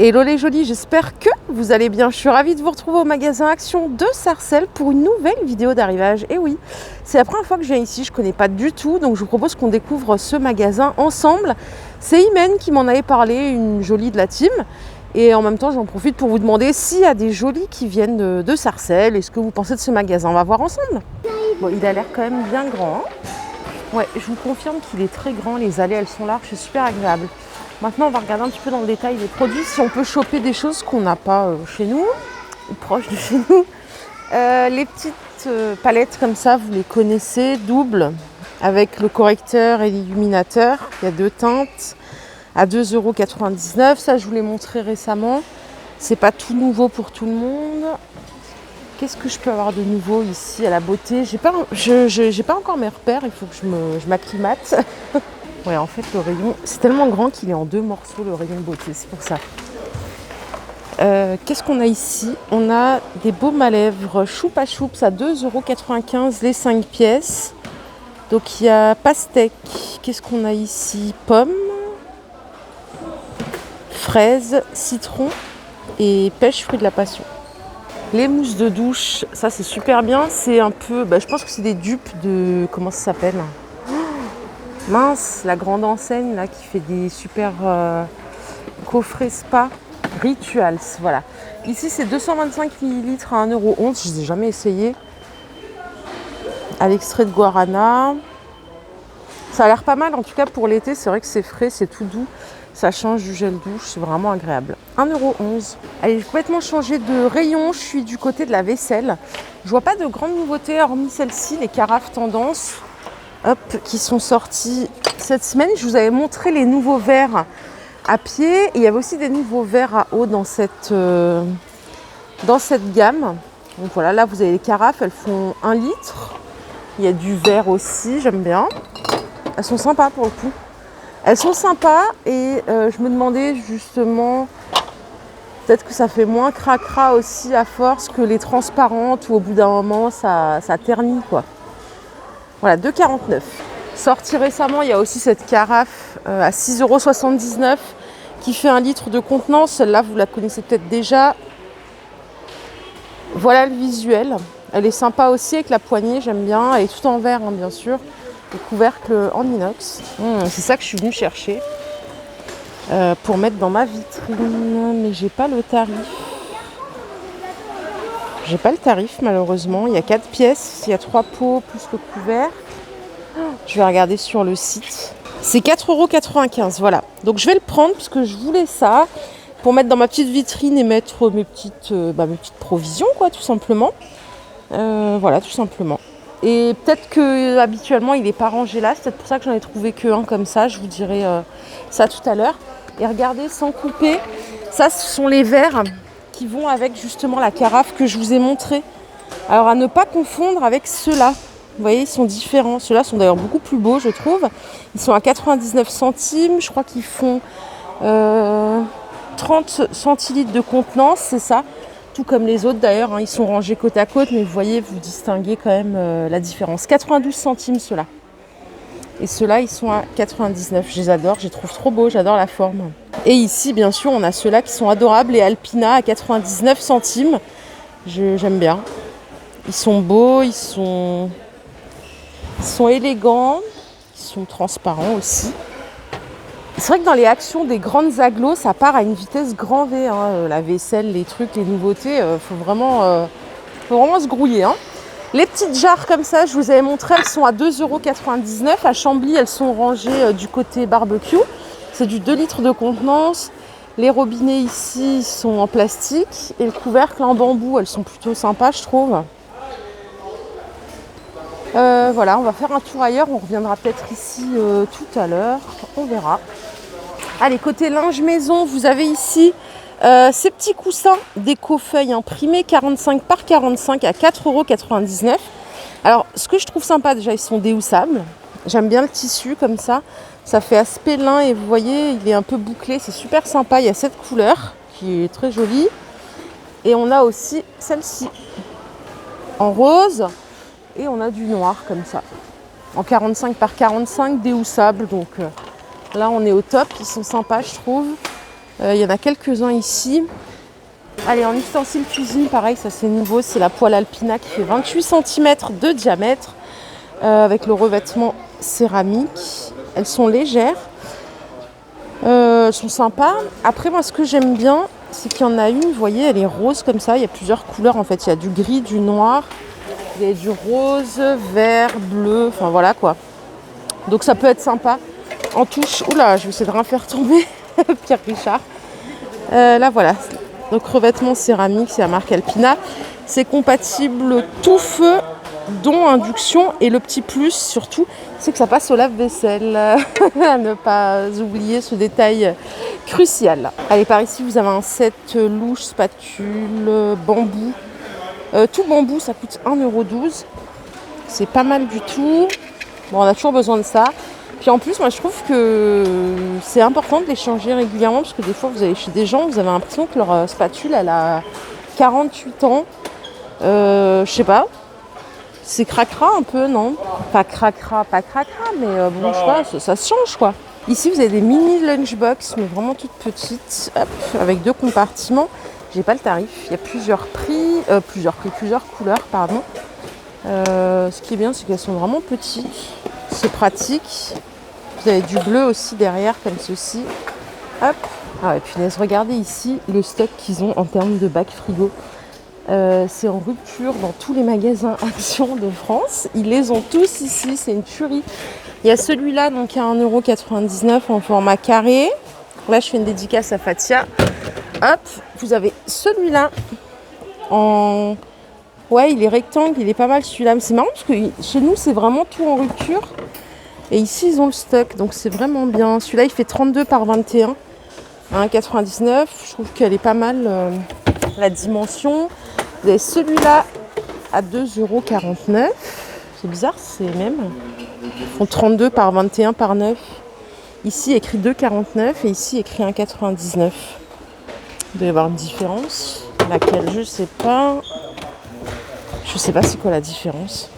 Hello les jolis, j'espère que vous allez bien. Je suis ravie de vous retrouver au magasin Action de Sarcelles pour une nouvelle vidéo d'arrivage. Et oui, c'est la première fois que je viens ici, je ne connais pas du tout, donc je vous propose qu'on découvre ce magasin ensemble. C'est Imen qui m'en avait parlé, une jolie de la team. Et en même temps, j'en profite pour vous demander s'il y a des jolis qui viennent de Sarcelles. Est-ce que vous pensez de ce magasin? On va voir ensemble. Bon, il a l'air quand même bien grand. Ouais, je vous confirme qu'il est très grand. Les allées, elles sont larges, c'est super agréable. Maintenant, on va regarder un petit peu dans le détail les produits, si on peut choper des choses qu'on n'a pas chez nous, ou proches de chez nous. Les petites palettes comme ça, vous les connaissez, doubles, avec le correcteur et l'illuminateur. Il y a 2 teintes, à 2,99 €. Ça, je vous l'ai montré récemment. C'est pas tout nouveau pour tout le monde. Qu'est-ce que je peux avoir de nouveau ici à la beauté? J'ai pas encore mes repères, il faut que je m'acclimate. Ouais, en fait, le rayon, c'est tellement grand qu'il est en 2 morceaux, le rayon beauté, c'est pour ça. Qu'est-ce qu'on a ici? On a des baumes à lèvres Choupa Choups à 2,95 € les 5 pièces. Donc, il y a pastèque. Qu'est-ce qu'on a ici? Pommes, fraises, citron et pêche fruit de la passion. Les mousses de douche, ça c'est super bien. C'est un peu, je pense que c'est des dupes de, comment ça s'appelle? Mince, la grande enseigne là qui fait des super coffrets spa, Rituals, voilà. Ici c'est 225 ml à 1,11 €, je ne les ai jamais essayé. À l'extrait de guarana. Ça a l'air pas mal, en tout cas pour l'été, c'est vrai que c'est frais, c'est tout doux. Ça change du gel douche, c'est vraiment agréable. 1,11 €. Allez, j'ai complètement changé de rayon, je suis du côté de la vaisselle. Je vois pas de grandes nouveautés hormis celle-ci, les carafes tendance. Qui sont sortis cette semaine. Je vous avais montré les nouveaux verres à pied. Et il y avait aussi des nouveaux verres à eau dans cette gamme. Donc voilà, là vous avez les carafes, elles font 1 litre. Il y a du verre aussi, j'aime bien. Elles sont sympas pour le coup. Elles sont sympas et je me demandais justement, peut-être que ça fait moins cracra aussi à force que les transparentes où au bout d'un moment ça ternit quoi. Voilà, 2,49 €. Sorti récemment, il y a aussi cette carafe à 6,79 € qui fait 1 litre de contenance. Celle-là, vous la connaissez peut-être déjà. Voilà le visuel. Elle est sympa aussi avec la poignée, j'aime bien. Elle est tout en verre, hein, bien sûr. Le couvercle en inox. C'est ça que je suis venue chercher pour mettre dans ma vitrine. Mais j'ai pas le tarif. J'ai pas le tarif malheureusement, il y a 4 pièces, il y a 3 pots plus le couvert. Je vais regarder sur le site. C'est 4,95 €, voilà. Donc je vais le prendre parce que je voulais ça pour mettre dans ma petite vitrine et mettre mes petites provisions quoi, tout simplement. Voilà, tout simplement. Et peut-être que habituellement il n'est pas rangé là, c'est peut-être pour ça que j'en ai trouvé que un comme ça, je vous dirai ça tout à l'heure. Et regardez, sans couper, ça ce sont les verres qui vont avec justement la carafe que je vous ai montré. Alors à ne pas confondre avec ceux-là. Vous voyez, ils sont différents. Ceux-là sont d'ailleurs beaucoup plus beaux, je trouve. Ils sont à 99 centimes. Je crois qu'ils font 30 centilitres de contenance, c'est ça. Tout comme les autres d'ailleurs, hein. Ils sont rangés côte à côte, mais vous voyez, vous distinguez quand même la différence. 92 centimes ceux-là. Et ceux-là, ils sont à 99. Je les adore, je les trouve trop beaux, j'adore la forme. Et ici, bien sûr, on a ceux-là qui sont adorables, les Alpina à 99 centimes. J'aime bien. Ils sont beaux, ils sont élégants, ils sont transparents aussi. C'est vrai que dans les actions des grandes agglos, ça part à une vitesse grand V. Hein. La vaisselle, les trucs, les nouveautés, faut vraiment se grouiller. Hein. Les petites jarres comme ça, je vous avais montré, elles sont à 2,99 €. À Chambly, elles sont rangées du côté barbecue. C'est du 2 litres de contenance. Les robinets ici sont en plastique. Et le couvercle en bambou, elles sont plutôt sympas, je trouve. Voilà, on va faire un tour ailleurs. On reviendra peut-être ici tout à l'heure. On verra. Allez, côté linge maison, vous avez ici ces petits coussins déco-feuilles imprimés 45 par 45 à 4,99 €. Alors, ce que je trouve sympa, déjà, ils sont déhoussables. J'aime bien le tissu comme ça. Ça fait aspect lin et vous voyez, il est un peu bouclé. C'est super sympa. Il y a cette couleur qui est très jolie. Et on a aussi celle-ci en rose. Et on a du noir comme ça. En 45 par 45, déhoussables. Donc là, on est au top. Ils sont sympas, je trouve. Il y en a quelques-uns ici. Allez, en ustensile cuisine, pareil, ça c'est nouveau. C'est la poêle Alpina qui fait 28 cm de diamètre avec le revêtement céramique. Elles sont légères. Elles sont sympas. Après, moi, ce que j'aime bien, c'est qu'il y en a une, vous voyez, elle est rose comme ça. Il y a plusieurs couleurs en fait. Il y a du gris, du noir, il y a du rose, vert, bleu, enfin voilà quoi. Donc ça peut être sympa. En touche, oula, je vais essayer de rien faire tomber, Pierre Richard. Là voilà, donc revêtement céramique, c'est la marque Alpina. C'est compatible tout feu, dont induction. Et le petit plus surtout, c'est que ça passe au lave-vaisselle. À ne pas oublier ce détail crucial. Allez, par ici, vous avez un set louche, spatule, bambou. Tout bambou, ça coûte 1,12 €. C'est pas mal du tout. Bon, on a toujours besoin de ça. Puis en plus, moi, je trouve que c'est important de les changer régulièrement parce que des fois, vous allez chez des gens, vous avez l'impression que leur spatule, elle a 48 ans. Je sais pas. C'est cracra un peu, non? Pas cracra, mais bon, je sais pas, ça se change, quoi. Ici, vous avez des mini lunchbox, mais vraiment toutes petites, hop, avec 2 compartiments. J'ai pas le tarif. Il y a plusieurs couleurs, pardon. Ce qui est bien, c'est qu'elles sont vraiment petites. C'est pratique. Vous avez du bleu aussi derrière, comme ceci. Hop. Ah ouais, punaise, regardez ici le stock qu'ils ont en termes de bac frigo. C'est en rupture dans tous les magasins Action de France. Ils les ont tous ici, c'est une tuerie. Il y a celui-là donc à 1,99 € en format carré. Là, je fais une dédicace à Fatia. Hop, vous avez celui-là en... Ouais, il est rectangle, il est pas mal celui-là. Mais c'est marrant parce que chez nous, c'est vraiment tout en rupture. Et ici, ils ont le stock, donc c'est vraiment bien. Celui-là, il fait 32 par 21 à 1,99 €. Je trouve qu'elle est pas mal, la dimension. Vous avez celui-là à 2,49 €. C'est bizarre, c'est les mêmes. Ils font 32 par 21 par 9. Ici, écrit 2,49 € et ici, écrit 1,99 €. Il doit y avoir une différence. Laquelle, je sais pas. Je sais pas c'est quoi la différence.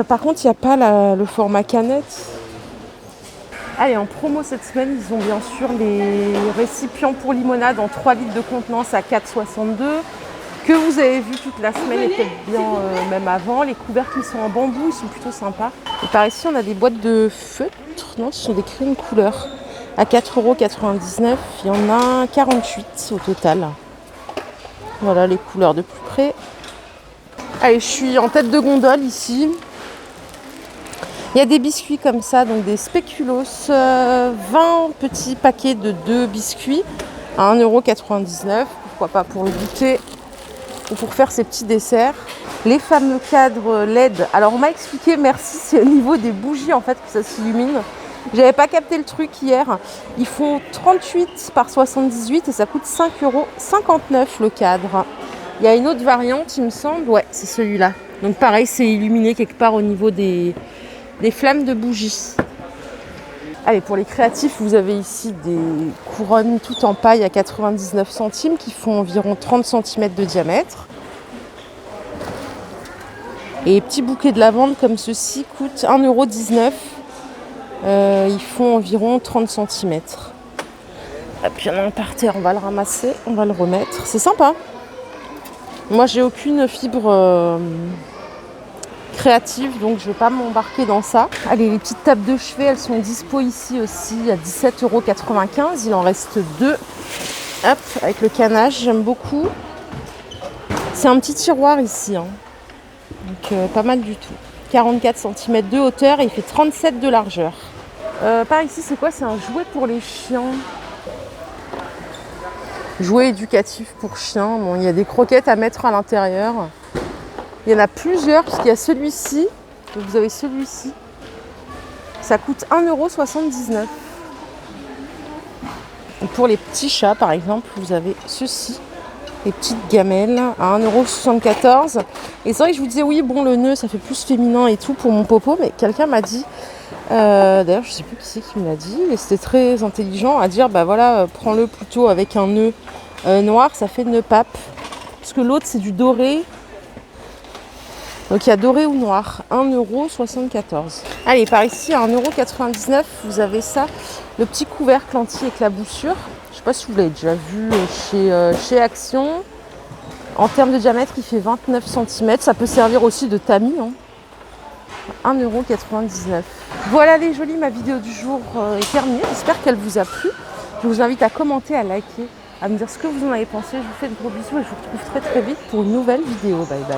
Par contre, il n'y a pas le format canette. Allez, en promo cette semaine, ils ont bien sûr les récipients pour limonade en 3 litres de contenance à 4,62 € que vous avez vu toute la semaine et peut-être bien même avant. Les couvercles, ils sont en bambou, ils sont plutôt sympas. Et par ici, on a des boîtes de feutres. Non, ce sont des crayons couleur. À 4,99 €, il y en a 48 au total. Voilà les couleurs de plus près. Allez, je suis en tête de gondole ici. Il y a des biscuits comme ça, donc des spéculoos, 20 petits paquets de 2 biscuits à 1,99 €. Pourquoi pas pour le goûter ou pour faire ces petits desserts. Les fameux cadres LED. Alors on m'a expliqué, merci, c'est au niveau des bougies en fait que ça s'illumine. J'avais pas capté le truc hier. Ils font 38 par 78 et ça coûte 5,59 € le cadre. Il y a une autre variante, il me semble. Ouais, c'est celui-là. Donc pareil, c'est illuminé quelque part au niveau des flammes de bougies. Allez, pour les créatifs, vous avez ici des couronnes toutes en paille à 99 centimes qui font environ 30 cm de diamètre. Et les petits bouquets de lavande comme ceci coûtent 1,19 €. Ils font environ 30 cm. Et puis il y en a un par terre, on va le ramasser, on va le remettre. C'est sympa. Moi, j'ai aucune fibre créative, donc je ne vais pas m'embarquer dans ça. Allez, les petites tables de chevet, elles sont dispo ici aussi à 17,95 €. Il en reste 2. Hop, avec le canage, j'aime beaucoup. C'est un petit tiroir ici, hein. Donc pas mal du tout. 44 cm de hauteur et il fait 37 de largeur. Par ici, c'est quoi? C'est un jouet pour les chiens. Jouet éducatif pour chiens. Bon, il y a des croquettes à mettre à l'intérieur. Il y en a plusieurs, puisqu'il y a celui-ci. Vous avez celui-ci. Ça coûte 1,79 €. Et pour les petits chats, par exemple, vous avez ceci. Les petites gamelles à 1,74 €. Et c'est vrai que je vous disais, oui, bon, le nœud, ça fait plus féminin et tout pour mon popo. Mais quelqu'un m'a dit, d'ailleurs, je ne sais plus qui c'est qui me l'a dit, mais c'était très intelligent à dire, bah voilà, prends-le plutôt avec un nœud noir, ça fait nœud pape. Parce que l'autre, c'est du doré. Donc il y a doré ou noir, 1,74 €. Allez, par ici à 1,99 €, vous avez ça, le petit couvercle anti-éclaboussure. Je ne sais pas si vous l'avez déjà vu chez Action. En termes de diamètre, il fait 29 cm. Ça peut servir aussi de tamis. 1,99 €. Voilà les jolis, ma vidéo du jour est terminée. J'espère qu'elle vous a plu. Je vous invite à commenter, à liker, à me dire ce que vous en avez pensé. Je vous fais de gros bisous et je vous retrouve très très vite pour une nouvelle vidéo. Bye bye.